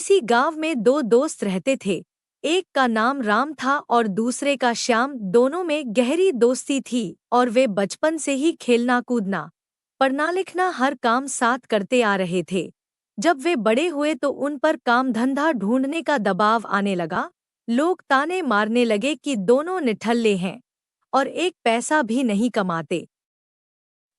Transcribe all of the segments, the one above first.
किसी गांव में दो दोस्त रहते थे। एक का नाम राम था और दूसरे का श्याम। दोनों में गहरी दोस्ती थी और वे बचपन से ही खेलना कूदना, पढ़ना लिखना हर काम साथ करते आ रहे थे। जब वे बड़े हुए तो उन पर काम धंधा ढूंढने का दबाव आने लगा। लोग ताने मारने लगे कि दोनों निठल्ले हैं और एक पैसा भी नहीं कमाते।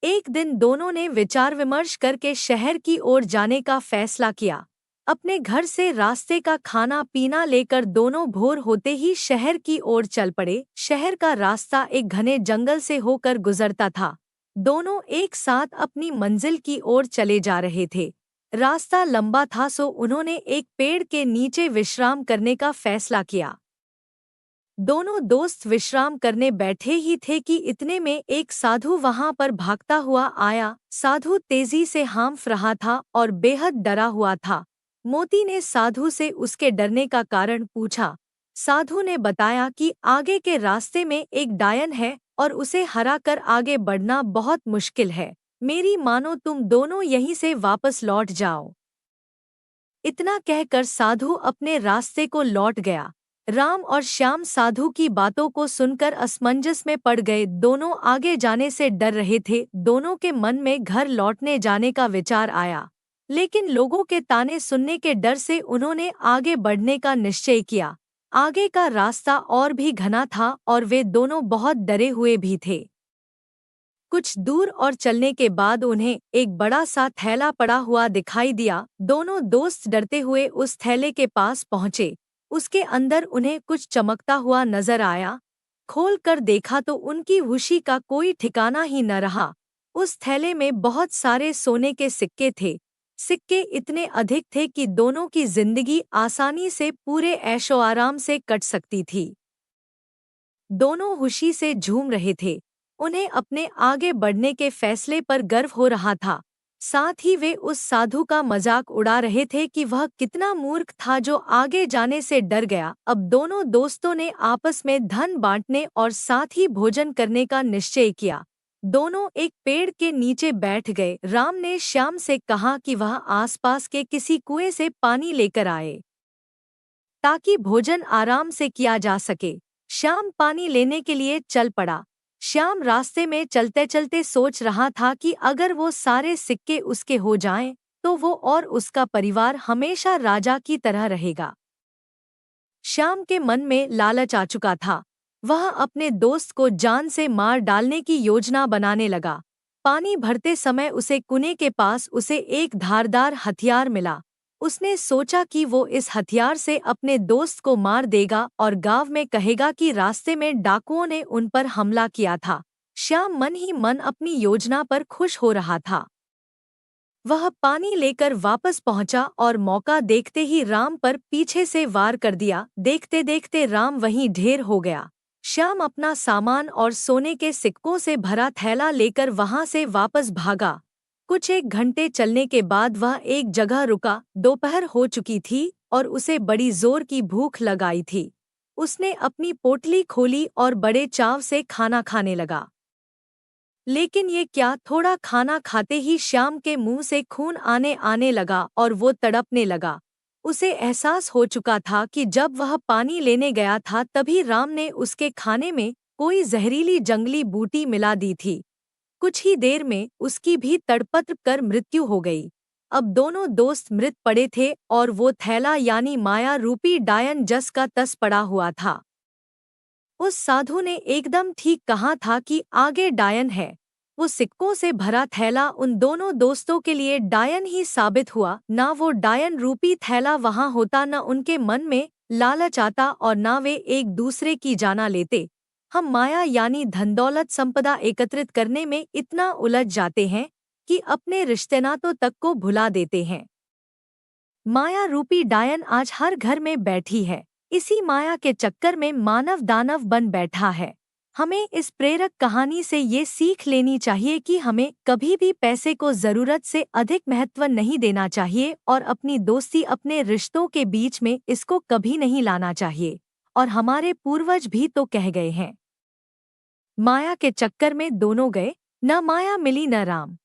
एक दिन दोनों ने विचार विमर्श करके शहर की ओर जाने का फैसला किया। अपने घर से रास्ते का खाना पीना लेकर दोनों भोर होते ही शहर की ओर चल पड़े। शहर का रास्ता एक घने जंगल से होकर गुजरता था। दोनों एक साथ अपनी मंजिल की ओर चले जा रहे थे। रास्ता लंबा था सो उन्होंने एक पेड़ के नीचे विश्राम करने का फैसला किया। दोनों दोस्त विश्राम करने बैठे ही थे कि इतने में एक साधु वहां पर भागता हुआ आया। साधु तेजी से हाँफ रहा था और बेहद डरा हुआ था। मोती ने साधु से उसके डरने का कारण पूछा। साधु ने बताया कि आगे के रास्ते में एक डायन है और उसे हराकर आगे बढ़ना बहुत मुश्किल है। मेरी मानो तुम दोनों यहीं से वापस लौट जाओ। इतना कहकर साधु अपने रास्ते को लौट गया। राम और श्याम साधु की बातों को सुनकर असमंजस में पड़ गए। दोनों आगे जाने से डर रहे थे। दोनों के मन में घर लौटने जाने का विचार आया, लेकिन लोगों के ताने सुनने के डर से उन्होंने आगे बढ़ने का निश्चय किया। आगे का रास्ता और भी घना था और वे दोनों बहुत डरे हुए भी थे। कुछ दूर और चलने के बाद उन्हें एक बड़ा सा थैला पड़ा हुआ दिखाई दिया। दोनों दोस्त डरते हुए उस थैले के पास पहुंचे। उसके अंदर उन्हें कुछ चमकता हुआ नजर आया। खोल कर देखा तो उनकी खुशी का कोई ठिकाना ही न रहा। उस थैले में बहुत सारे सोने के सिक्के थे। सिक्के इतने अधिक थे कि दोनों की जिंदगी आसानी से पूरे ऐशो आराम से कट सकती थी। दोनों खुशी से झूम रहे थे। उन्हें अपने आगे बढ़ने के फैसले पर गर्व हो रहा था। साथ ही वे उस साधु का मजाक उड़ा रहे थे कि वह कितना मूर्ख था जो आगे जाने से डर गया। अब दोनों दोस्तों ने आपस में धन बांटने और साथ ही भोजन करने का निश्चय किया। दोनों एक पेड़ के नीचे बैठ गए। राम ने श्याम से कहा कि वह आसपास के किसी कुएं से पानी लेकर आए ताकि भोजन आराम से किया जा सके। श्याम पानी लेने के लिए चल पड़ा। श्याम रास्ते में चलते चलते सोच रहा था कि अगर वो सारे सिक्के उसके हो जाएं, तो वो और उसका परिवार हमेशा राजा की तरह रहेगा। श्याम के मन में लालच आ चुका था। वह अपने दोस्त को जान से मार डालने की योजना बनाने लगा। पानी भरते समय उसे कुएं के पास उसे एक धारदार हथियार मिला। उसने सोचा कि वो इस हथियार से अपने दोस्त को मार देगा और गांव में कहेगा कि रास्ते में डाकुओं ने उन पर हमला किया था। श्याम मन ही मन अपनी योजना पर खुश हो रहा था। वह पानी लेकर वापस पहुंचा और मौका देखते ही राम पर पीछे से वार कर दिया। देखते देखते राम वहीं ढेर हो गया। श्याम अपना सामान और सोने के सिक्कों से भरा थैला लेकर वहां से वापस भागा। कुछ एक घंटे चलने के बाद वह एक जगह रुका। दोपहर हो चुकी थी और उसे बड़ी जोर की भूख लग आई थी। उसने अपनी पोटली खोली और बड़े चाव से खाना खाने लगा। लेकिन ये क्या, थोड़ा खाना खाते ही श्याम के मुंह से खून आने लगा और वो तड़पने लगा। उसे एहसास हो चुका था कि जब वह पानी लेने गया था तभी राम ने उसके खाने में कोई जहरीली जंगली बूटी मिला दी थी। कुछ ही देर में उसकी भी तड़पत कर मृत्यु हो गई। अब दोनों दोस्त मृत पड़े थे और वो थैला यानी माया रूपी डायन जस का तस पड़ा हुआ था। उस साधु ने एकदम ठीक कहा था कि आगे डायन है। वो सिक्कों से भरा थैला उन दोनों दोस्तों के लिए डायन ही साबित हुआ। ना वो डायन रूपी थैला वहां होता, न उनके मन में लालच आता और ना वे एक दूसरे की जाना लेते। हम माया यानी धन दौलत संपदा एकत्रित करने में इतना उलझ जाते हैं कि अपने रिश्तेनातों तक को भुला देते हैं। माया रूपी डायन आज हर घर में बैठी है। इसी माया के चक्कर में मानव दानव बन बैठा है। हमें इस प्रेरक कहानी से ये सीख लेनी चाहिए कि हमें कभी भी पैसे को जरूरत से अधिक महत्व नहीं देना चाहिए और अपनी दोस्ती, अपने रिश्तों के बीच में इसको कभी नहीं लाना चाहिए। और हमारे पूर्वज भी तो कह गए हैं, माया के चक्कर में दोनों गए, न माया मिली न राम।